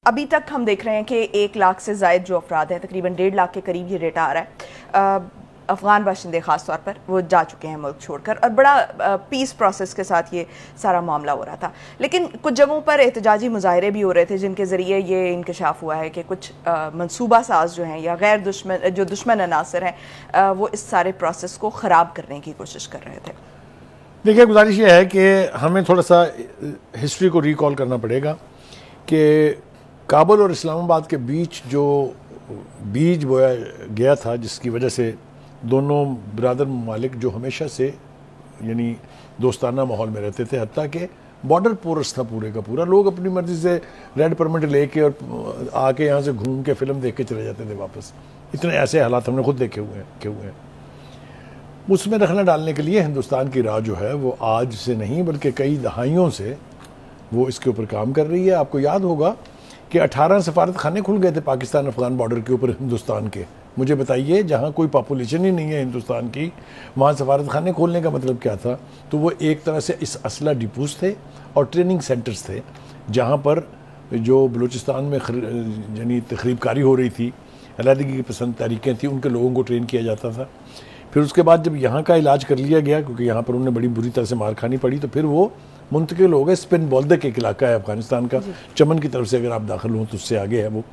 अभी तक हम देख रहे हैं कि 1 लाख से ज़ायद जो अफराद हैं, तकरीबन 1.5 लाख के करीब ये डेटा आ रहा है, अफ़गान बाशिंदे ख़ास तौर पर वो जा चुके हैं मुल्क छोड़कर, और बड़ा पीस प्रोसेस के साथ ये सारा मामला हो रहा था। लेकिन कुछ जगहों पर एहतजाजी मुजाहरे भी हो रहे थे जिनके ज़रिए ये इंकशाफ हुआ है कि कुछ मनसूबा साज जो हैं या गैर दुश्मन अनासर हैं वो इस सारे प्रोसेस को ख़राब करने की कोशिश कर रहे थे। देखिए, गुजारिश ये है कि हमें थोड़ा सा हिस्ट्री को रिकॉल करना पड़ेगा कि काबुल और इस्लामाबाद के बीच जो बीज बोया गया था, जिसकी वजह से दोनों बिरादर ममालिक जो हमेशा से यानी दोस्ताना माहौल में रहते थे, हत्ता कि बॉर्डर पोरस था पूरे का पूरा, लोग अपनी मर्जी से रेड परमिट लेके और आके यहाँ से घूम के फिल्म देख के चले जाते थे वापस। इतने ऐसे हालात हमने खुद देखे हुए हैं। उसमें रखना डालने के लिए हिंदुस्तान की राह जो है वो आज से नहीं बल्कि कई दहाइयों से वो इसके ऊपर काम कर रही है। आपको याद होगा कि 18 सफारत खाने खुल गए थे पाकिस्तान अफगान बॉर्डर के ऊपर हिंदुस्तान के। मुझे बताइए, जहाँ कोई पॉपुलेशन ही नहीं है हिंदुस्तान की, वहाँ सफारत खाने खोलने का मतलब क्या था? तो वो एक तरह से इस असला डिपोज थे और ट्रेनिंग सेंटर्स थे, जहाँ पर जो बलूचिस्तान में यानी तखरीबकारी हो रही थी, अलहदगी की पसंद तहरीकें थी, उनके लोगों को ट्रेन किया जाता था। फिर उसके बाद जब यहाँ का इलाज कर लिया गया, क्योंकि यहाँ पर उन्हें बड़ी बुरी तरह से मार खानी पड़ी, तो फिर वो मुंतकिल हो गए। स्पिन बोल्दक एक इलाका है अफगानिस्तान का, चमन की तरफ से अगर आप दाखिल हों तो उससे आगे है वो।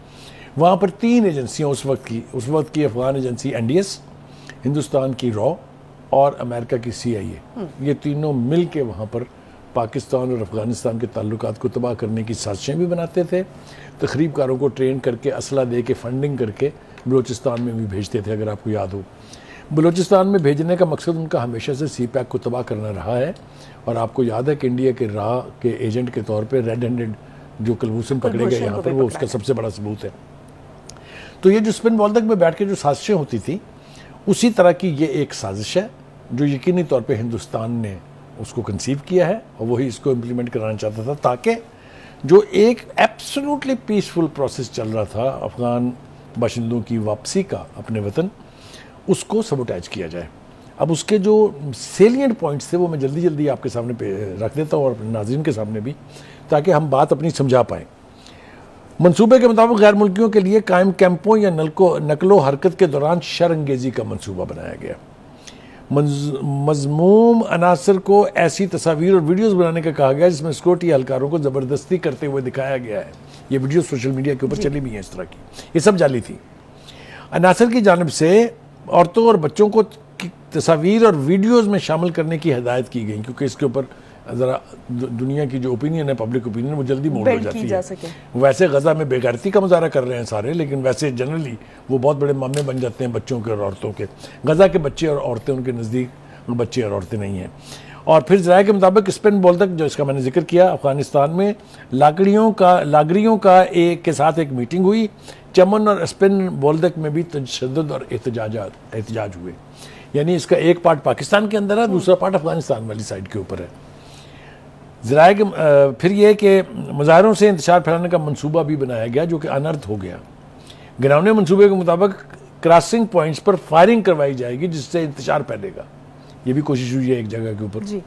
वहाँ पर 3 एजेंसियाँ उस वक्त की अफगान एजेंसी NDS, हिंदुस्तान की रॉ और अमेरिका की CIA, ये तीनों मिल के वहाँ पर पाकिस्तान और अफगानिस्तान के ताल्लुकात को तबाह करने की साजिशें भी बनाते थे, तखरीबकारों को ट्रेन करके, असला दे के, फंडिंग करके बलूचिस्तान में भी भेजते थे। अगर आपको याद हो, बलूचिस्तान में भेजने का मकसद उनका हमेशा से CPAC को तबाह करना रहा है। और आपको याद है कि इंडिया के राह के एजेंट के तौर पे रेड हैंडेड जो कुलभूषण पकड़े गए यहाँ पर, वो उसका सबसे बड़ा सबूत है। तो ये जो स्पिन बोल्दक में बैठ के जो साजिशें होती थी, उसी तरह की ये एक साजिश है जो यकीनी तौर पे हिंदुस्तान ने उसको कंसीव किया है और वही इसको इम्प्लीमेंट कराना चाहता था, ताकि जो एक एब्सोल्युटली पीसफुल प्रोसेस चल रहा था अफगान बाशिंदों की वापसी का अपने वतन, उसको सबोटाइज किया जाए। अब उसके जो सेलिएंट पॉइंट्स थे वो मैं जल्दी आपके सामने रख देता हूँ और अपने नाज़रीन के सामने भी, ताकि हम बात अपनी समझा पाएँ। मंसूबे के मुताबिक गैर मुल्कियों के लिए कायम कैंपों या नकलो हरकत के दौरान शरअंगेज़ी का मंसूबा बनाया गया। मज़मूम अनासर को ऐसी तस्वीर और वीडियोज़ बनाने का कहा गया जिसमें सिक्योरिटी एहलकारों को ज़बरदस्ती करते हुए दिखाया गया है। ये वीडियो सोशल मीडिया के ऊपर चली भी हैं इस तरह की, ये सब जाली थी। अनासर की जानिब से औरतों और बच्चों को तस्वीर और वीडियोज़ में शामिल करने की हिदायत की गई, क्योंकि इसके ऊपर ज़रा दुनिया की जो ओपिनियन है, पब्लिक ओपिनियन, वो जल्दी मोड़ हो जाती है। वैसे गज़ा में बेगैरती का मुजाहरा कर रहे हैं सारे, लेकिन वैसे जनरली वो बहुत बड़े मामले बन जाते हैं बच्चों के और औरतों के। गज़ा के बच्चे और औरतें उनके नज़दीक बच्चे और औरतें नहीं हैं। और फिर ज़राए के मुताबिक स्पिन बोल्दक, जो इसका मैंने जिक्र किया, अफगानिस्तान में लागरियों का एक के साथ एक मीटिंग हुई। चमन और स्पिन बोल्दक में भी तशद्दुद और एहतजाज हुए। यानी इसका एक पार्ट पाकिस्तान के अंदर है, दूसरा पार्ट अफगानिस्तान वाली साइड के ऊपर है। ज़राए के फिर यह कि मुजाहरों से इंतशार फैलाने का मंसूबा भी बनाया गया, जो कि अनर्थ हो गया। गिनौने मंसूबे के मुताबिक क्रॉसिंग पॉइंट्स पर फायरिंग करवाई जाएगी जिससे इंतशार फैलेगा। ये भी कोशिश हुई है एक जगह के ऊपर।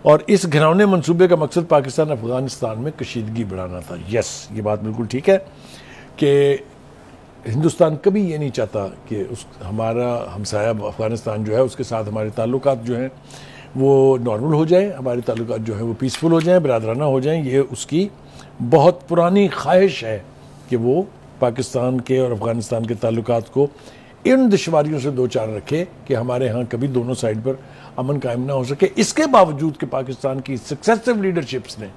और इस घिनौने मंसूबे का मकसद पाकिस्तान अफगानिस्तान में कशीदगी बढ़ाना था। यस, ये बात बिल्कुल ठीक है कि हिंदुस्तान कभी ये नहीं चाहता कि हमारा हमसाया अफगानिस्तान जो है उसके साथ हमारे ताल्लुकात जो हैं वो नॉर्मल हो जाए, हमारे ताल्लुकात जो हैं वो पीसफुल हो जाएं, बिरादराना हो जाएं। ये उसकी बहुत पुरानी ख्वाहिश है कि वो पाकिस्तान के और अफगानिस्तान के ताल्लुकात को इन दुश्वारियों से दो चार रखे कि हमारे यहाँ कभी दोनों साइड पर अमन कायम ना हो सके। इसके बावजूद कि पाकिस्तान की सक्सेसिव लीडरशिप्स ने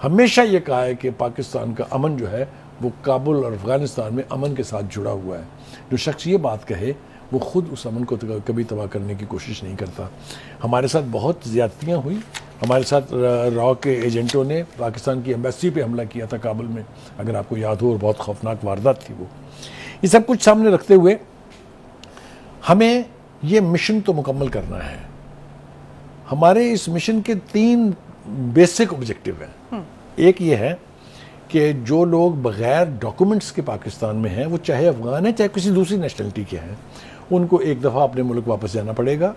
हमेशा ये कहा है कि पाकिस्तान का अमन जो है वो काबुल और अफगानिस्तान में अमन के साथ जुड़ा हुआ है। जो शख्स ये बात कहे वो खुद उस अमन को कभी तबाह करने की कोशिश नहीं करता। हमारे साथ बहुत ज़्यादतियाँ हुई, हमारे साथ रॉ के एजेंटों ने पाकिस्तान की एम्बेसी पे हमला किया था काबुल में, अगर आपको याद हो, और बहुत खौफनाक वारदात थी वो। ये सब कुछ सामने रखते हुए हमें ये मिशन तो मुकम्मल करना है। हमारे इस मिशन के 3 बेसिक ऑब्जेक्टिव हैं। एक ये है कि जो लोग बगैर डॉक्यूमेंट्स के पाकिस्तान में हैं, वो चाहे अफगान है चाहे किसी दूसरी नेशनलिटी के हैं, उनको एक दफ़ा अपने मुल्क वापस जाना पड़ेगा।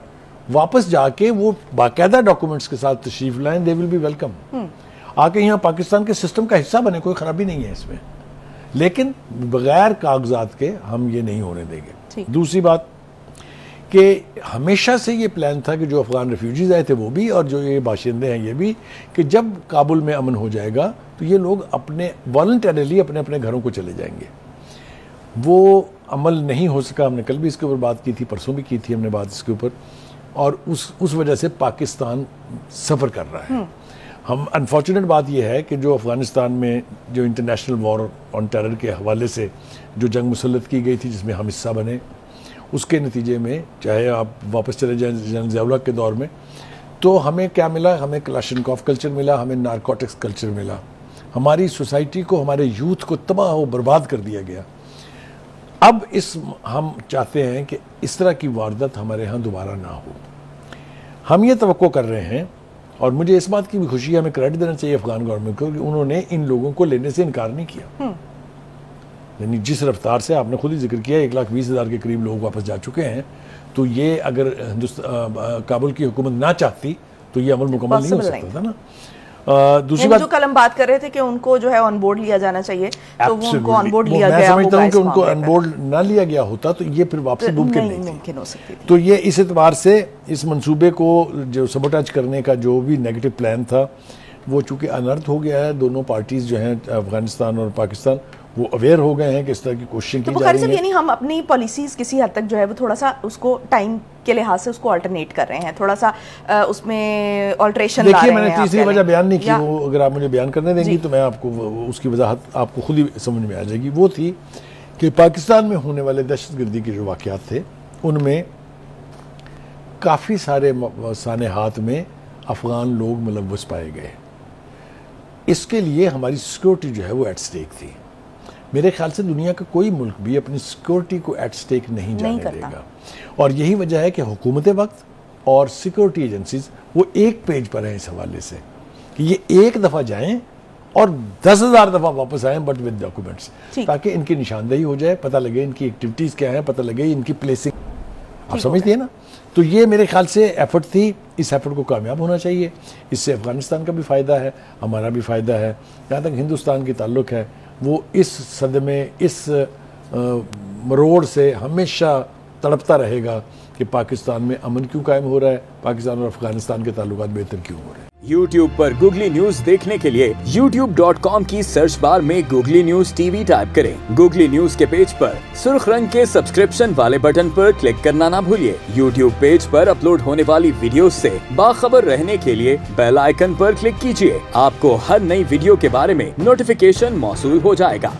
वापस जाके वो बाकायदा डॉक्यूमेंट्स के साथ तशरीफ लाएं, दे विल बी वेलकम। आके यहाँ पाकिस्तान के सिस्टम का हिस्सा बने, कोई खराबी नहीं है इसमें, लेकिन बगैर कागजात के हम ये नहीं होने देंगे। दूसरी बात कि हमेशा से ये प्लान था कि जो अफगान रेफ्यूजीज आए थे वो भी, और जो ये बाशिंदे हैं ये भी, कि जब काबुल में अमन हो जाएगा तो ये लोग अपने वॉलंटरली अपने अपने घरों को चले जाएंगे। वो अमल नहीं हो सका। हमने कल भी इसके ऊपर बात की थी, परसों भी की थी हमने बात इसके ऊपर, और उस वजह से पाकिस्तान सफ़र कर रहा है। हम अनफॉर्चुनेट बात यह है कि जो अफ़गानिस्तान में जो इंटरनेशनल वॉर ऑन टेरर के हवाले से जो जंग मुसल्लत की गई थी, जिसमें हम हिस्सा बने, उसके नतीजे में चाहे आप वापस चले जाएं जनरल ज़ियाउल हक के दौर में, तो हमें क्या मिला? हमें क्लाशनकॉफ कल्चर मिला, हमें नारकोटिक्स कल्चर मिला, हमारी सोसाइटी को, हमारे यूथ को तबाह व बर्बाद कर दिया गया। अब हम चाहते हैं कि इस तरह की वारदात हमारे यहाँ दोबारा ना हो। हम ये तवक्को कर रहे हैं, और मुझे इस बात की भी खुशी है, हमें क्रेडिट देना चाहिए अफगान गवर्नमेंट को कि उन्होंने इन लोगों को लेने से इनकार नहीं किया। यानी जिस रफ्तार से आपने खुद ही जिक्र किया, 1,20,000 के करीब लोग वापस जा चुके हैं, तो ये अगर काबुल की हुकूमत ना चाहती तो ये अमल मुकम्मल नहीं हो सकता था ना। दूसरी बात, जो कल हम बात कर रहे थे कि उनको जो है ऑन बोर्ड लिया जाना चाहिए, तो वो उनको ऑन बोर्ड लिया गया। मैं समझता हूं कि उनको ऑन बोर्ड ना लिया गया होता तो ये फिर वापसी मुमकिन नहीं हो सकती थी। तो ये इस एतबार से इस मंसूबे को जो सबोटाज करने का जो भी नेगेटिव प्लान था, वो चूंकि अनर्थ हो गया है। दोनों पार्टीज जो हैं, अफगानिस्तान और पाकिस्तान, वो अवेयर हो गए हैं कि इस तरह की कोशिशें की जा रही हैं। यानी हम अपनी पॉलिसीज किसी हद तक जो है वो थोड़ा सा उसको टाइम के लिहाज से उसको अल्टरनेट कर रहे हैं, थोड़ा सा उसमें अल्टरेशन ला रहे हैं। देखिए, मैंने तीसरी वजह बयान नहीं की, वो अगर आप मुझे बयान करने देंगी तो मैं आपको उसकी वजाहत आपको खुद ही समझ में आ जाएगी। वो थी कि पाकिस्तान में होने वाले दहशतगर्दी के जो वाक़यात थे, उनमें काफ़ी सारे सानेहात में अफगान लोग मुलव्वस पाए गए। इसके लिए हमारी सिक्योरिटी जो है वो एट स्टेक थी। मेरे ख्याल से दुनिया का कोई मुल्क भी अपनी सिक्योरिटी को एट स्टेक नहीं जाने देगा, और यही वजह है कि हुकूमत वक्त और सिक्योरिटी एजेंसीज वो एक पेज पर हैं इस हवाले से कि ये एक दफ़ा जाएं और 10,000 दफ़ा वापस आएं, बट विद डॉक्यूमेंट्स, ताकि इनकी निशानदेही हो जाए, पता लगे इनकी एक्टिविटीज़ क्या है, पता लगे इनकी प्लेसिंग। आप समझते हैं ना? तो ये मेरे ख्याल से एफर्ट थी, इस एफर्ट को कामयाब होना चाहिए। इससे अफगानिस्तान का भी फ़ायदा है, हमारा भी फ़ायदा है। जहाँ तक हिंदुस्तान की ताल्लुक़ है, वो इस सदमे, इस मरोड़ से हमेशा तड़पता रहेगा कि पाकिस्तान में अमन क्यों कायम हो रहा है, पाकिस्तान और अफगानिस्तान के ताल्लुकात बेहतर क्यों हो रहे हैं। YouTube पर गूगली न्यूज देखने के लिए youtube.com की सर्च बार में गूगली न्यूज टीवी टाइप करें। गूगली न्यूज के पेज पर सुर्ख रंग के सब्सक्रिप्शन वाले बटन पर क्लिक करना ना भूलिए। YouTube पेज पर अपलोड होने वाली वीडियोस से बाखबर रहने के लिए बेल आइकन पर क्लिक कीजिए। आपको हर नई वीडियो के बारे में नोटिफिकेशन मौसूल हो जाएगा।